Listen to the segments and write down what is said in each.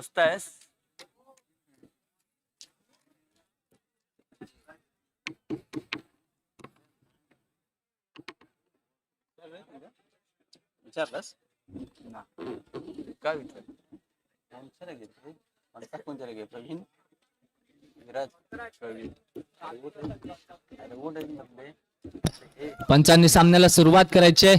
बसतायस? विचारलंस ना? काय विचार घेतलं मला कोणत्याला घे प्रवीण विराज प्रवीण पंचांनी सामन्याला सुरुवात करायची आहे.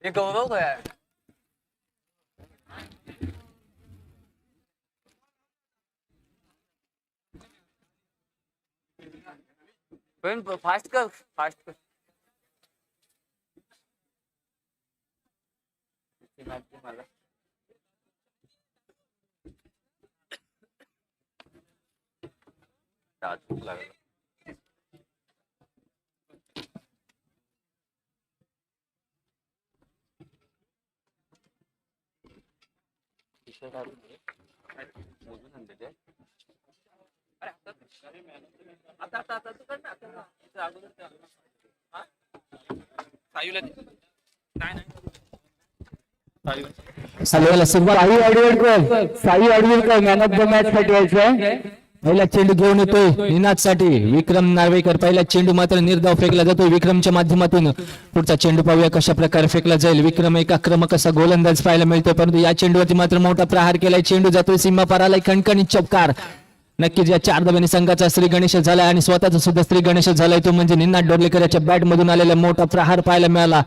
हे गौरव काय पण फास्ट कर मला भूक लागला. Sai Adwilkar man of the match साठी यायचंय. पहिला चेंडू घेऊन येतोय निनाद साठी विक्रम नार्वेकर. पहिला चेंडू मात्र निर्धाव फेकला जातोय विक्रमच्या माध्यमातून. पुढचा चेंडू पाहूया कशा प्रकारे फेकला जाईल. विक्रम एक आक्रमक असा गोलंदाज पाहायला मिळतोय, परंतु या चेंडूवरती मात्र मोठा प्रहार केलाय. चेंडू जातोय सीमा पाराला, खणखणीत चौकार. नक्कीच या 4 धावांनी संघाचा श्री गणेश झालाय आणि स्वतःचा सुद्धा श्री गणेश झालाय, तो म्हणजे निनाद डोर्लेकर याच्या बॅट मधून आलेला मोठा प्रहार पाहायला मिळाला.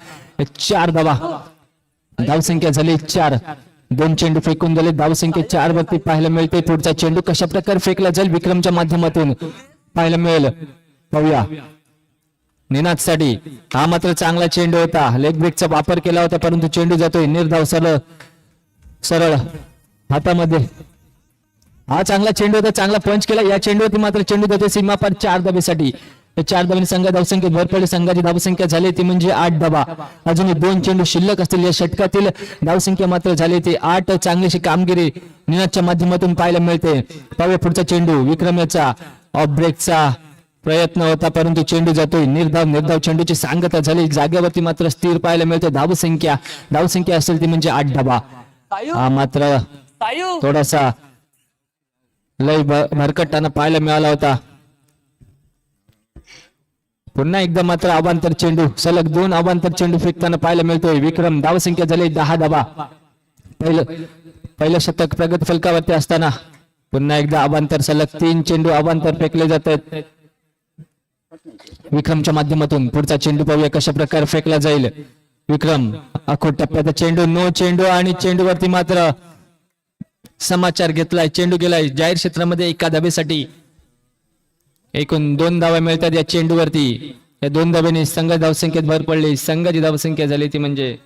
4 धावा, धावसंख्या झाली 4. 2 चेंडू फेकून झाले, धावसंख्या 4 वरती पाहायला मिळते. पुढचा चेंडू कशा प्रकारे फेकला जाईल विक्रमच्या माध्यमातून पाहायला मिळेल, पाहूया. निनाद साठी हा मात्र चांगला चेंडू होता, लेग ब्रेकचा वापर केला होता, परंतु चेंडू जातोय निर्धाव सरळ हातामध्ये. हा चांगला चेंडू होता, चांगला पंच केला. या चेंडूवरती मात्र चेंडू जातोय सीमापार 4 धाबेसाठी. 4 धावांनी संघ धावसंख्येत भर पडली. संघाची धावसंख्या झाली ती म्हणजे 8 धावा. अजूनही 2 चेंडू शिल्लक असतील. या षटकातील धावसंख्या मात्र झाली ती 8. चांगलीशी कामगिरी निनादच्या माध्यमातून पाहायला मिळते. पाहूया पुढचा चेंडू. विक्रम याचा ऑफ ब्रेकचा प्रयत्न होता, परंतु चेंडू जातोय निर्धाव. चेंडूची सांगता झाली, जागेवरती मात्र स्थिर पाहायला मिळते. धावसंख्या असेल ती म्हणजे 8 धावा. हा मात्र थोडासा लय भरकटताना पाहायला मिळाला होता. पुन्हा एकदा मात्र अवांतर चेंडू, सलग 2 अवांतर चेंडू फेकताना पाहायला मिळतोय. विक्रम धावसंख्या झाली 10 धावा. पहिलं शतक प्रगत फलकावरती असताना पुन्हा एकदा अवांतर, सलग 3 चेंडू अवांतर फेकले जात आहेत विक्रमच्या माध्यमातून. पुढचा चेंडू पाहूया कशा प्रकारे फेकला जाईल. विक्रम अखोट टप्प्याचा चेंडू, नो चेंडू आणि चेंडूवरती मात्र समाचार घेतलाय. चेंडू गेलाय जाहीर क्षेत्रामध्ये एका धाबेसाठी. एकूण 2 धावा मिळतात या चेंडूवरती. या 2 धाब्यांनी संघ धावसंख्येत भर पडली. संघाची धावसंख्या झाली ती म्हणजे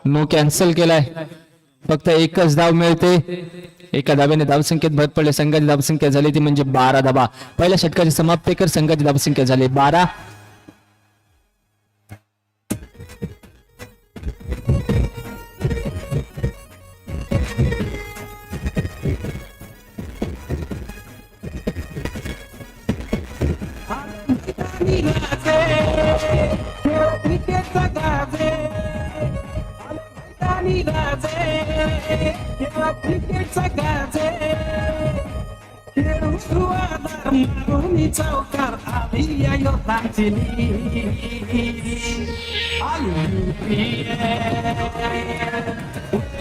नो कॅन्सल केलाय. फक्त एकच धाव मिळते. एका धाब्याने धावसंख्येत भर पडले. संघाची धावसंख्या झाली ती म्हणजे 12 धावा. पहिल्या षटकाची समाप्ती कर. संघाची धावसंख्या झाली 12.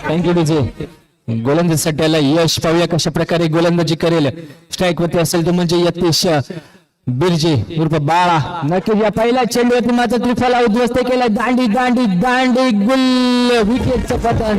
Thank you DJ. गोलंदाजीसाठी आला यश. पाहूया कशा प्रकारे गोलंदाजी करेल. स्ट्राईक वरती असेल तो म्हणजे यतीश बिर्जे उर्फ बाळा. नक्कीच या पहिल्या चेंडूवरती मात्र त्रिफला उद्ध्वस्त केला. दांडी गुल. विकेटचं पतन.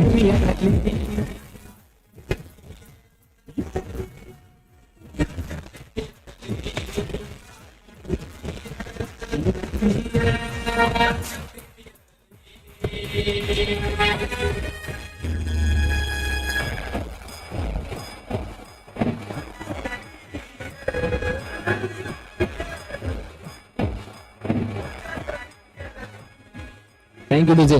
Thank you DJ.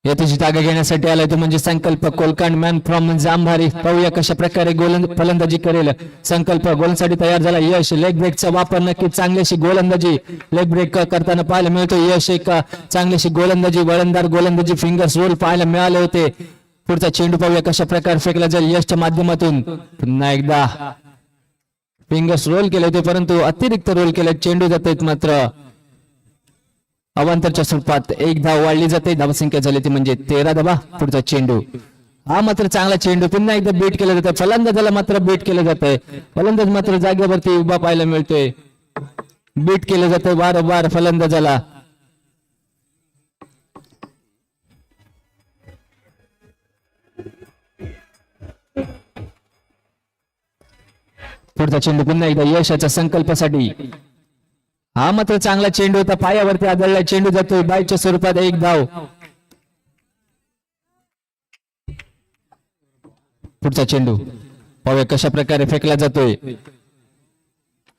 याची जागा घेण्यासाठी आलाय तो म्हणजे संकल्प कोलकांड मॅन फ्रॉम जांभारी. पाहूया कशा प्रकारे फलंदाजी करेल संकल्प. गोलसाठी तयार झाला यश. लेग ब्रेकचा वापर नक्की चांगलीशी गोलंदाजी लेग ब्रेक करताना पाहायला मिळतो. यश एक चांगलीशी गोलंदाजी वळणदार गोलंदाजी फिंगर्स रोल पाहायला मिळाले होते. पुढचा चेंडू पाहूया कशा प्रकारे फेकला जाईल यशच्या माध्यमातून. पुन्हा एकदा फिंगर्स रोल केले होते परंतु अतिरिक्त रोल केले. चेंडू जात आहेत मात्र अवांतरच्या स्वरूपात एक धाव वाढली जाते. धावसंख्या झाली ती म्हणजे 13 धावा. पुढचा चेंडू हा मात्र चांगला चेंडू. पुन्हा एकदा बीट केलं जातं. फलंदाजाला मात्र बीट केलं जातंय. फलंदाज मात्र जागेवरती उभा पाहायला मिळतोय. बीट केलं जातंय वारंवार फलंदाजाला. पुढचा चेंडू पुन्हा एकदा यशाच्या संकल्पासाठी. हा मात्र चांगला चेंडू होता. पायावरती आदळला चेंडू जातोय बाईच्या स्वरूपात एक धाव. पुढचा चेंडू पाहूया कशा प्रकारे फेकला जातोय.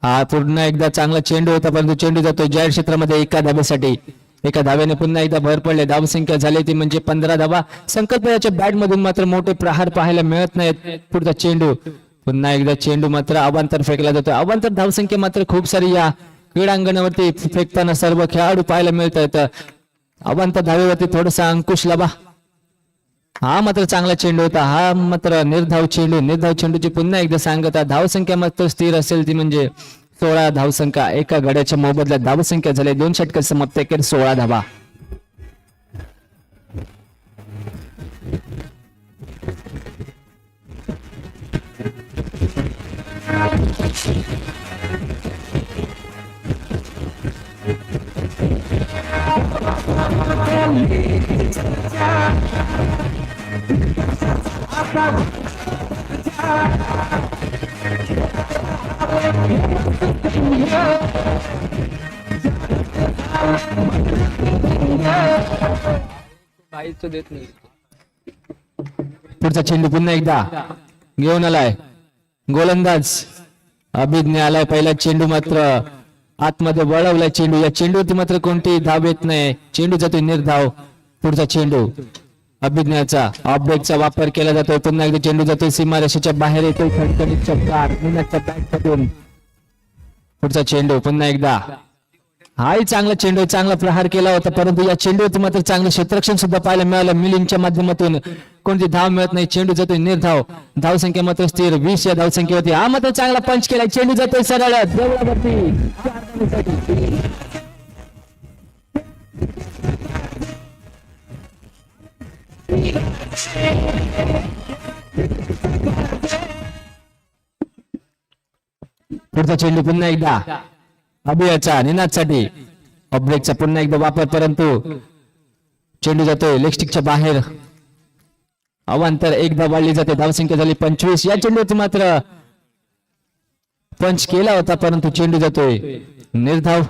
हा पुन्हा एकदा चांगला चेंडू होता परंतु चेंडू जातोय जाहीर क्षेत्रामध्ये एका धाब्यासाठी. एका धाव्याने पुन्हा एकदा भर पडले. धावसंख्या झाली ती म्हणजे 15 धावा. संकल्प याच्या बॅट मधून मात्र मोठे प्रहार पाहायला मिळत नाहीत. पुढचा चेंडू पुन्हा एकदा चेंडू मात्र अवांतर फेकला जातोय. अवांतर धावसंख्या मात्र खूप सारी या क्रीडांगणावरती फेकताना सर्व खेळाडू पाहायला मिळत आहेत. अवांतर धावेवरती थोडासा अंकुश लाभा. हा मात्र चांगला चेंडू होता. हा मात्र निर्धाव चेंडू. निर्धाव चेंडूची पुन्हा एकदा सांगता धावसंख्या मात्र स्थिर असेल ती म्हणजे 16 धावसंख्या. एका गड्याच्या मोबदल्यात धावसंख्या झाली 2 षटक समाप्त केली 16 धावा. देत नाही. पुढचा चेंडू पुन्हा एकदा घेऊन आलाय गोलंदाज अभिज्ञ आलाय. पहिला चेंडू मात्र आतमध्ये वळवलाय चेंडू. या चेंडूवरती मात्र कोणती धाव येत नाही. चेंडू जातोय निर्धाव. पुढचा चेंडू अभिज्ञाचा ऑफ ब्रेकचा वापर केला जातोय. पुन्हा एकदा चेंडू जातोय सीमारेषेच्या बाहेर येतोय खडखडीत चौकार मीनाच्या बॅटमधून. पुढचा चेंडू पुन्हा एकदा हाही चांगला चेंडू चांगला प्रहार केला होता परंतु या चेंडूवरती मात्र चांगलं क्षेत्ररक्षण सुद्धा पाहायला मिळालं. मिलिंदच्या माध्यमातून कोणती धाव मिळत नाही. चेंडू जातोय निर्धाव. धावसंख्या मात्र स्थिर 20 या धावसंख्येवरती. हा मात्र चांगला पंच केला. चेंडू जातोय सरळ देवळावरती. पुढचा चेंडू पुन्हा एकदा अभियाचा निनादसाठी. ऑफ ब्रेकचा पुन्हा एकदा वापर परंतु चेंडू जातोय लेगस्टिकच्या बाहेर. अवांतर एकदा वाढली जाते. धावसंख्या झाली 25. या चेंडूवरती मात्र पंच केला होता परंतु चेंडू जातोय निर्धाव.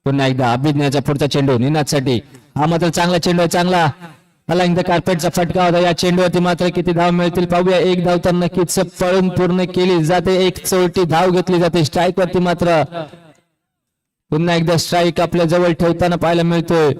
पुन्हा एकदा अभिज्ञाचा पुढचा चेंडू निनादसाठी. हा मात्र चांगला चेंडू आहे. चांगला अलाइंग द कार्पेटचा फटका होता. या चेंडूवरती मात्र किती धाव मिळतील पाहूया. एक धाव तर नक्कीच पळून पूर्ण केली जाते. एक चौटी धाव घेतली जाते. स्ट्राईक वरती मात्र पुन्हा एकदा स्ट्राईक आपल्या जवळ ठेवताना पाहायला मिळतोय.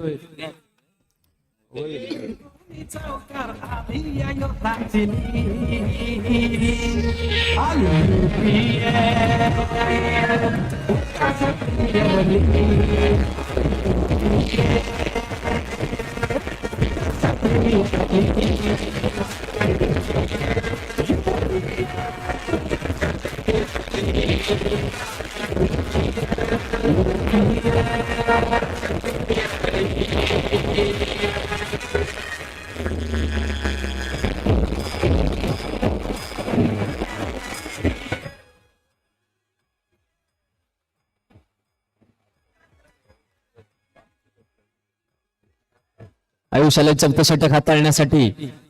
आयुष्याला 4थं षटक हाताळण्यासाठी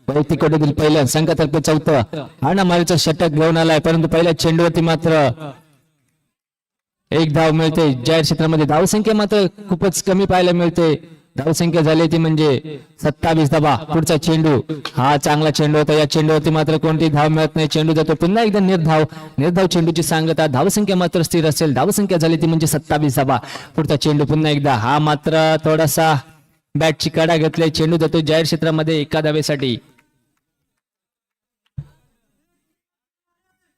वैयक्तिक कोटीतील पहिल्या संघातर्फे 4थं हाणामारीचं षटक घेऊन आलाय परंतु पहिल्या चेंडूवरती मात्र एक धाव मिळते. जाहीर क्षेत्रामध्ये धावसंख्या मात्र खूपच कमी पाहायला मिळते. धावसंख्या झाली ती म्हणजे 27 धावा. पुढचा चेंडू हा चांगला चेंडू होता. या चेंडूवरती मात्र कोणती धाव मिळत नाही. चेंडू जातो पुन्हा एकदा निर्धाव चेंडूची सांगता. धावसंख्या मात्र स्थिर असेल. धावसंख्या झाली ती म्हणजे 27 धावा. पुढचा चेंडू पुन्हा एकदा हा मात्र थोडासा बॅटची कडा घेतलाय. चेंडू जातो जाहीर क्षेत्रामध्ये एका धावेसाठी.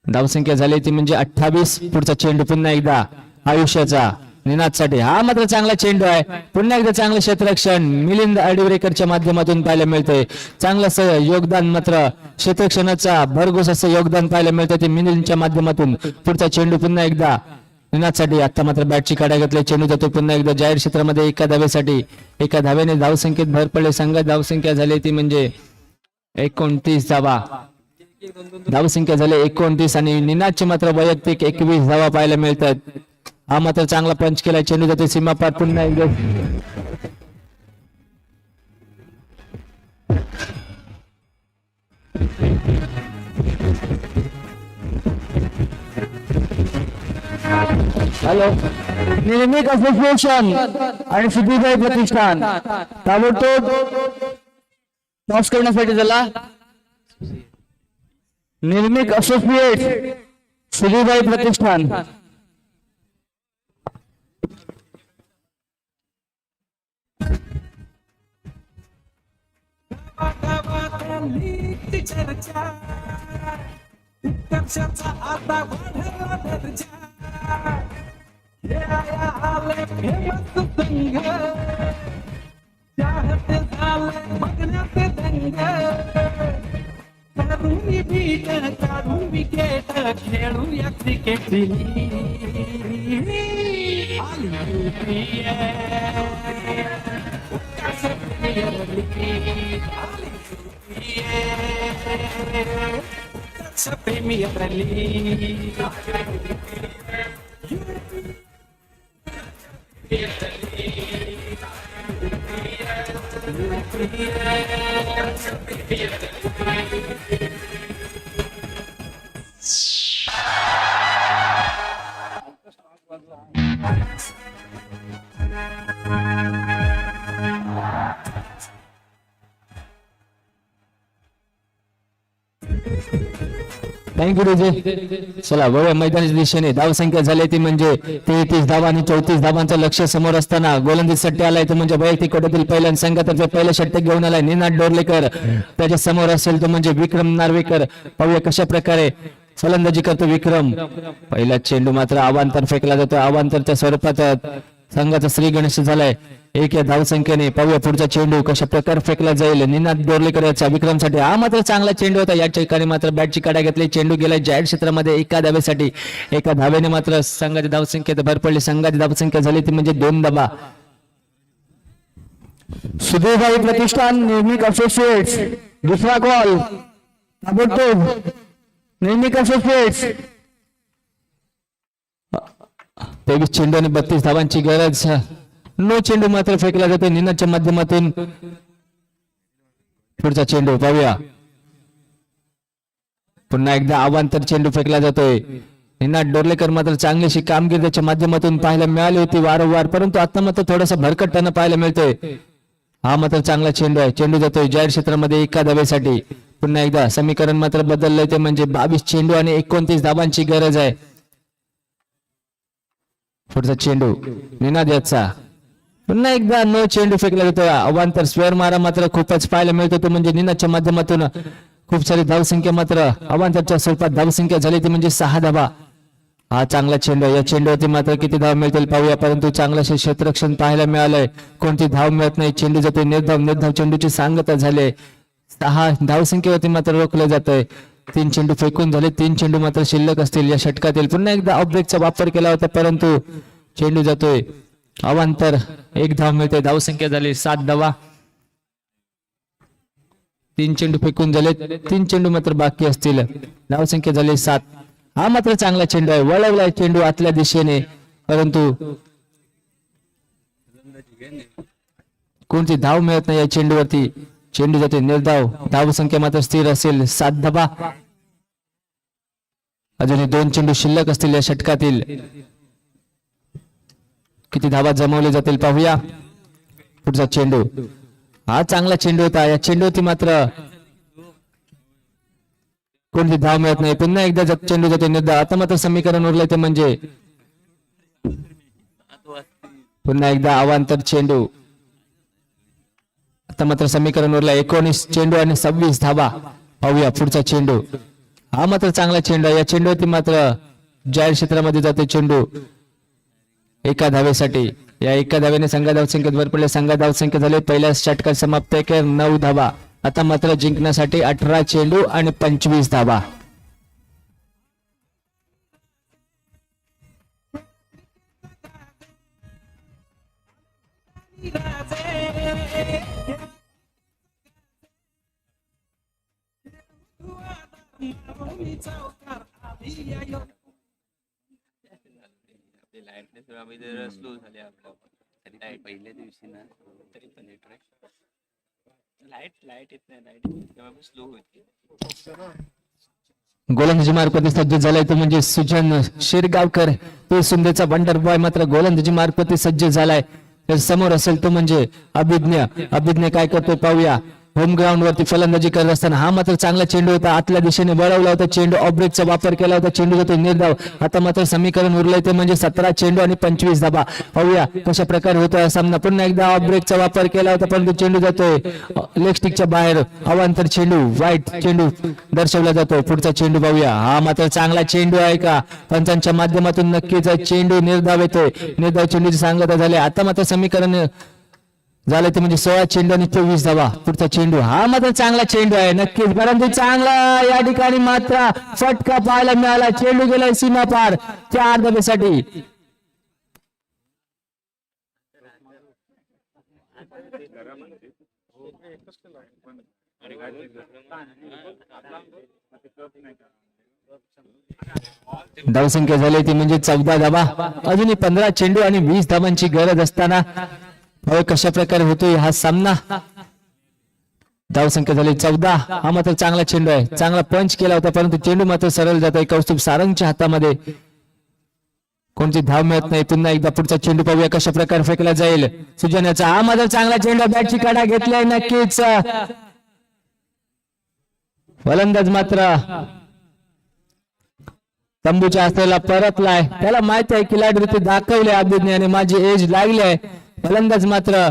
धावसंख्या झाली ती म्हणजे 28. पुढचा चेंडू पुन्हा एकदा आयुष्याचा निनादसाठी. हा मात्र चांगला चेंडू आहे. पुन्हा एकदा चांगलं क्षेत्ररक्षण मिलिंद अडीवरेकरच्या माध्यमातून पाहायला मिळतंय. चांगलं योगदान मात्र क्षेत्ररक्षणाचा भरघोस असं योगदान पाहायला मिळतं ते मिलिंदच्या माध्यमातून. पुढचा चेंडू पुन्हा एकदा निनादसाठी. आता मात्र बॅटची काढा घेतली. चेंडू जातो पुन्हा एकदा जाहीर क्षेत्रामध्ये एका धावेसाठी. एका धावेने धावसंख्येत भर पडले. संघात धावसंख्या झाली ती म्हणजे 29 धावा. धावसंख्या झाली 29 आणि निनादचे मात्र वैयक्तिक 21 धावा पाहायला मिळतात. हा मात्र चांगला पंच केला. चेंडू जातो सीमा पार. पुन्हा एकदा हॅलो निर्मिक असोसिएशन आणि सुधीरभाई प्रतिष्ठान ताबडतोब टॉस करण्यासाठी झाला. निर्मिक असोसिएट सुधीरभाई प्रतिष्ठान. चर्चा उत्कर्षाचा आता वाढला दर्जा. हे आया आले फेमस संघ चाहते झाले बघण्याचे दंग. काढून बीट काढून विकेट खेळूया cricket. Premier League. Thank you DJ. चला वळूया मैदानाच्या दिशेने. धावसंख्या झाली ती म्हणजे 33 धावा आणि 34 धावांचं लक्ष समोर असताना गोलंदाजीसाठी आलाय तो म्हणजे वैयक्तिक कोट्यातील पहिल्या संघातर्फे पहिलं षटक घेऊन आलाय निनाद डोरलेकर. त्याच्या समोर असेल तो म्हणजे विक्रम नार्वेकर. पाहूया कशा प्रकारे फलंदाजी करतो विक्रम. पहिला चेंडू मात्र अवांतर फेकला जातो. अवांतरच्या स्वरूपात संघाचा श्री गणेश झालाय 1 या धावसंख्येने. पाहूया पुढचा चेंडू कशा प्रकारे फेकला जाईल. निनाद डोरलेकर याचा विक्रमसाठी. हा मात्र चांगला चेंडू होता. या ठिकाणी मात्र बॅटची काढा घेतली. चेंडू गेला जाहीर क्षेत्रामध्ये एका धावेसाठी. एका धावेने मात्र संघाच्या धावसंख्येत भर पडली. संघाची धावसंख्या झाली ती म्हणजे 2 धावा. सुधीरभाई प्रतिष्ठान निर्मिक असोसिएट्स दुसरा कॉल ताबडतोब. निर्मिक असोसिएट्स 23 चेंडू आणि 32 धावांची गरज. नो चेंडू मात्र फेकला जातो निनादच्या माध्यमातून. पुढचा चेंडू पाहूया. पुन्हा एकदा अवांतर चेंडू फेकला जातोय. निनाद डोरलेकर मात्र चांगलीशी कामगिरी त्याच्या माध्यमातून पाहायला मिळाली होती वारंवार, परंतु आता मात्र थोडासा भरकटपणा पाहायला मिळतोय. हा मात्र चांगला चेंडू आहे. चेंडू जातोय जाहीर क्षेत्रामध्ये एका धावेसाठी. पुन्हा एकदा समीकरण मात्र बदललंय ते म्हणजे 22 चेंडू आणि 29 धावांची गरज आहे. पुढचा चेंडू निनाद याचा. पुन्हा एकदा नो चेंडू फेकला जातो. अवांतर स्क्वेअर मारा मात्र खूपच पाहायला मिळतो तो म्हणजे निनादच्या माध्यमातून. खूप सारी धावसंख्या मात्र अवांतरच्या स्वरूपात धावसंख्या झाली ती म्हणजे 6 धावा. हा चांगला चेंडू. या चेंडूवरती मात्र किती धाव मिळतील पाहूया, परंतु चांगलं क्षेत्ररक्षण पाहायला मिळालंय. कोणती धाव मिळत नाही. चेंडू जातो निर्धाव चेंडूची सांगता झाले. 6 धावसंख्येवरती मात्र रोखलं जातंय. 3 चेंडू फेकून झाले. 3 चेंडू मात्र शिल्लक असतील या षटकातील. पुन्हा एकदा ऑफब्रेकचा वापर केला होता परंतु चेंडू जातोय अवांतर. 1 धाव मिळते. धावसंख्या झाली 7 धावा. 3 चेंडू फेकून झाले. 3 चेंडू मात्र बाकी असतील. धावसंख्या झाली 7. हा मात्र चांगला चेंडू आहे. वळवलाय चेंडू आतल्या दिशेने परंतु कोणती धाव मिळत नाही या चेंडूवरती. चेंडू जाते निर्धाव. धावसंख्या मात्र स्थिर असेल 7 धावा. अजूनही 2 चेंडू शिल्लक असतील या षटकातील. किती धावा जमवले जातील पाहूया. पुढचा चेंडू, हा चांगला चेंडू होता. या चेंडूवरती मात्र कोणती धाव मिळत नाही. पुन्हा एकदा चेंडू जातो निर्धाव. आता मात्र समीकरण उरलंय ते म्हणजे पुन्हा एकदा अवांतर चेंडू. आता मात्र समीकरण उरलं 19 चेंडू आणि 26 धावा. पाहूया पुढचा चेंडू, हा मात्र चांगला चेंडू आहे. या चेंडूवरती मात्र जाहीर क्षेत्रामध्ये जाते चेंडू एका धावेसाठी. या एका धावेने संघा धावसंख्येत भर पडले. संघा धावसंख्या झाले पहिल्या षटकार समाप्त 9 धावा. आता मात्र जिंकण्यासाठी 18 चेंडू आणि 25 धावा. स्लो झाले आपलं तरी पहिल्या दिवशी ना, तरी पण लाईट येत नाही. लाईट स्लो होती. गोलंदाजी मार्फत सज्ज झालाय तो म्हणजे सुजन शिरगावकर. तो सुंदेचा वंडर बॉय मात्र गोलंदाजी मार्फत सज्ज झालाय. तर समोर असेल तो म्हणजे अभिज्ञ काय करतोय पाहूया. होम ग्राउंड वरती फलंदाजी करत असताना हा मात्र चांगला चेंडू होता. आतल्या दिशेने वळवला होता चेंडू. ऑफ ब्रेकचा वापर केला होता. चेंडू जातो निर्धाव. आता मात्र समीकरण उरलंय ते म्हणजे 17 चेंडू आणि 25 धावा. पाहूया कशा प्रकारे होतोय सामना. पुन्हा एकदा ऑफ ब्रेकचा वापर केला होता परंतु चेंडू जातोय लेग स्टिकच्या बाहेर. अवांतर चेंडू, वाईट चेंडू दर्शवला जातो. पुढचा चेंडू पाहूया. हा मात्र चांगला चेंडू आहे का? पंचांच्या माध्यमातून नक्कीच चेंडू निर्धाव येतोय. निर्धाव चेंडूची सांगता झाली. आता मात्र समीकरण झालं ते म्हणजे 16 चेंडू आणि 24 धावा. पुढचा चेंडू, हा मात्र चांगला चेंडू आहे नक्कीच, परंतु चांगला या ठिकाणी मात्र फटका पाहायला मिळाला. चेंडू गेलाय सीमा पार 4 धावेसाठी. धावसंख्या झाली ती म्हणजे 14 धावा. अजूनही 15 चेंडू आणि 20 धावांची गरज असताना कशा प्रकारे होतोय हा सामना. धावसंख्या झाली 14. हा मात्र चांगला चेंडू आहे. चांगला पंच केला होता परंतु चेंडू मात्र सरळ जात आहे कौस्तुभ सारंगच्या हातामध्ये. कोणती धाव मिळत नाही. पुन्हा एकदा पुढचा चेंडू पाहूया कशा प्रकारे फेकला जाईल. सुजनाचा हा मात्र चांगला चेंडू, बॅटची काढा घेतलाय नक्कीच. फलंदाज मात्र तंबूच्या असलेला परतलाय. त्याला माहिती आहे खिलाडी दाखवले अभिज्ञ आणि माझी एज लागली आहे. फलंदाज मात्र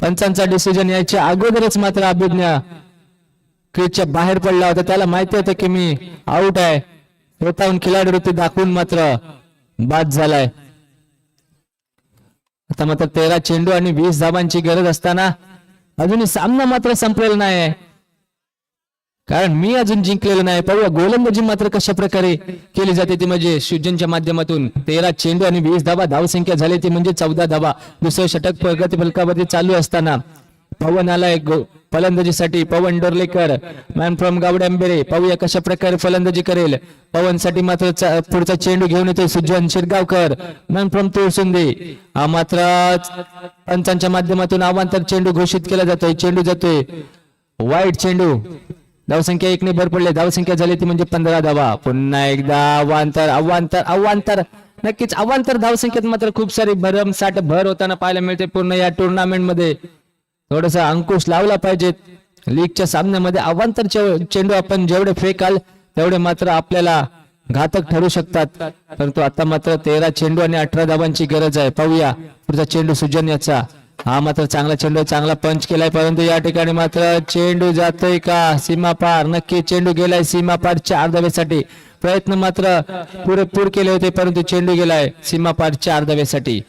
पंचांचा डिसिजन यायच्या अगोदरच मात्र अभिज्ञ क्रीजच्या बाहेर पडला होता. त्याला माहिती होतं की मी आउट आहे. स्वतःहून खिलाडी दाखवून मात्र बाद झालाय. आता मात्र 13 चेंडू आणि 20 धावांची गरज असताना अजूनही सामना मात्र संपलेला नाही आहे, कारण मी अजून जिंकलेलो नाही. पाहूया गोलंदाजी मात्र कशा प्रकारे केली जाते ती म्हणजे सुजनच्या माध्यमातून. 13 चेंडू आणि 20 धावा. धावसंख्या झाली ती म्हणजे 14 धावा. दुसरं षटक प्रगती फलकावरती चालू असताना पवन आलाय फलंदाजीसाठी. पवन डोरलेकर, मॅन फ्रॉम गावडेंबेरे. पाहूया कशा प्रकारे फलंदाजी करेल. पवन साठी मात्र पुढचा चेंडू घेऊन येतोय सुजन शिरगावकर, मॅन फ्रॉम तुळसुंदे. हा मात्र पंचांच्या माध्यमातून अवांतर चेंडू घोषित केला जातोय. चेंडू जातोय वाईट चेंडू. धावसंख्या 1 ने भर पडले. धावसंख्या झाली ती म्हणजे 15 धावा. पुन्हा एकदा अवांतर नक्कीच अवांतर धावसंख्येत मात्र खूप सारी भरमसाठ भर होताना पाहायला मिळते. पूर्ण या टुर्नामेंट मध्ये थोडासा अंकुश लावला पाहिजे. लीगच्या सामन्यामध्ये अवांतर चेंडू आपण जेवढे फेकाल तेवढे मात्र आपल्याला घातक ठरू शकतात. परंतु आता मात्र 13 चेंडू आणि 18 धावांची गरज आहे. पाहूया पुढचा चेंडू सुजन याचा. हा मात्र चांगला चेंडू, चांगला पंच केलाय परंतु या ठिकाणी मात्र चेंडू जातोय का सीमा पार. नक्की चेंडू गेलाय सीमा पार 4 धावेसाठी. प्रयत्न मात्र पुरेपूर केले होते परंतु चेंडू गेलाय सीमा पार 4 धावेसाठी.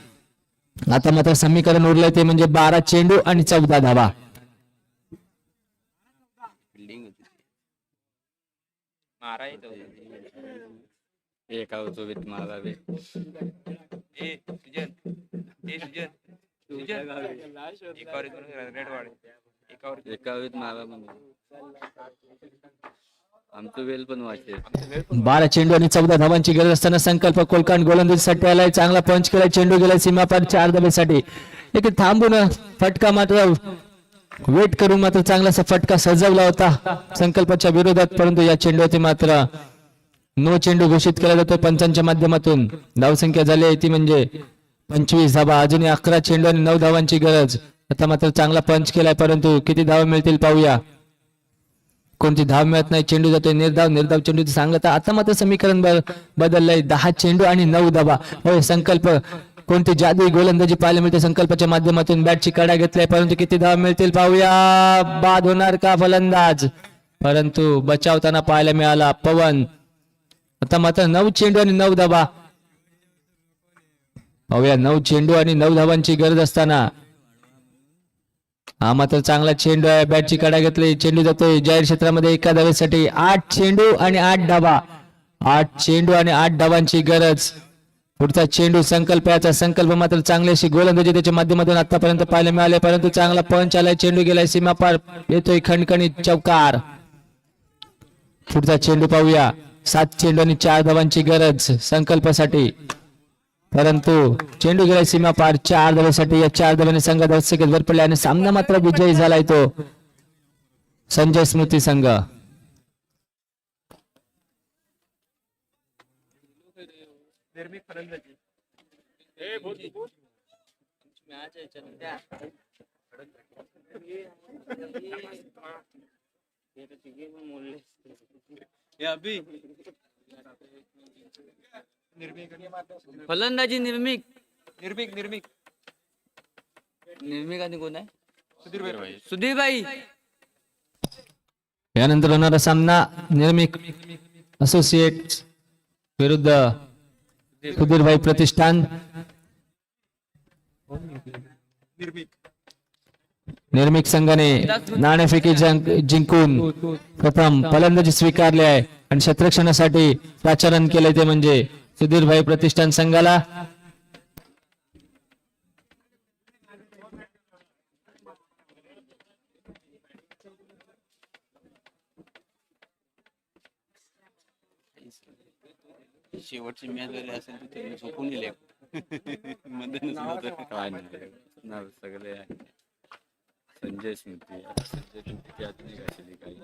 आता मात्र समीकरण उरलंय ते म्हणजे 12 चेंडू आणि 14 धावा. बिल्डिंग होती मारा येत एका होतो वित मारा बे. ए सुजन, ए सुजन, सुजन एकावर रेड वाढ एकावर वित मारा म्हणून आमचं वेल पण वाचते. 12 चेंडू आणि 14 धावांची गरज असताना संकल्प कोलकांड गोलंदाजीसाठी आलाय. चांगला पंच केलाय. चेंडू गेलाय सीमा पार 4 धावेसाठी. एक थांबून फटका मात्र वेट करून मात्र चांगलासा फटका सजवला होता संकल्पाच्या विरोधात परंतु या चेंडूवरती मात्र नो चेंडू घोषित केला जातो पंचांच्या माध्यमातून. धावसंख्या झाली ती म्हणजे 25 धावा, अजूनही 11 चेंडू आणि 9 धावांची गरज. आता मात्र चांगला पंच केलाय, परंतु किती धावा मिळतील पाहूया. कोणती धाव मिळत नाही, चेंडू जातोय निर्धाव, निर्धाव चेंडू सांगत. आता मात्र समीकरण बदललंय, 10 चेंडू आणि 9 धावा. होय, संकल्प कोणती जादुई गोलंदाजी पाहायला मिळते. संकल्पाच्या माध्यमातून बॅटची कडा घेतलाय, परंतु किती धाव मिळतील पाहूया. बाद होणार का फलंदाज, परंतु बचावताना पाहायला मिळाला पवन. आता मात्र 9 चेंडू आणि 9 धावा पाहूया. 9 चेंडू आणि 9 धावांची गरज असताना हा मात्र चांगला चेंडू आहे, बॅटची कडा घेतली, चेंडू जातोय जाहीर क्षेत्रामध्ये एका धावेसाठी. 8 चेंडू आणि 8 धावा, 8 चेंडू आणि 8 धावांची गरज. पुढचा चेंडू संकल्पाचा, संकल्प मात्र चांगली अशी गोलंदाजी त्याच्या माध्यमातून आतापर्यंत पाहायला मिळाले, परंतु चांगला पंच आलाय, चेंडू गेलाय सीमा पार, येतोय खणखणीत चौकार. पुढचा चेंडू पाहूया. 7 चेंडू आणि 4 धावांची गरज संकल्पासाठी, परंतु चेंडू गेलाय सीमा पार 4 धावेसाठी. या 4 धाव्याने संघ दर्शक वर पडले आणि सामना मात्र विजयी झालाय तो संजय स्मृती संघ. फलंदाजी निर्मिक निर्मिक निर्मिक निर्मिक आणि कोण आहे? सुधीर भाई. यानंतर होणारा सामना निर्मिक असोसिएट विरुद्ध सुधीरभाई प्रतिष्ठान. निर्मिक संघाने नाणेफेकी जिंकून प्रथम फलंदाजी स्वीकारली आहे आणि क्षेत्ररक्षणासाठी प्राचारण केले ते म्हणजे सुधीरभाई प्रतिष्ठान संघाला. शेवटची मॅच झाली असेल तर ते झोपून गेले मध्येच नव्हतं काय नाही नाव सगळे आहे. संजय स्मृती, संजय स्मृती अजून एक असेल काही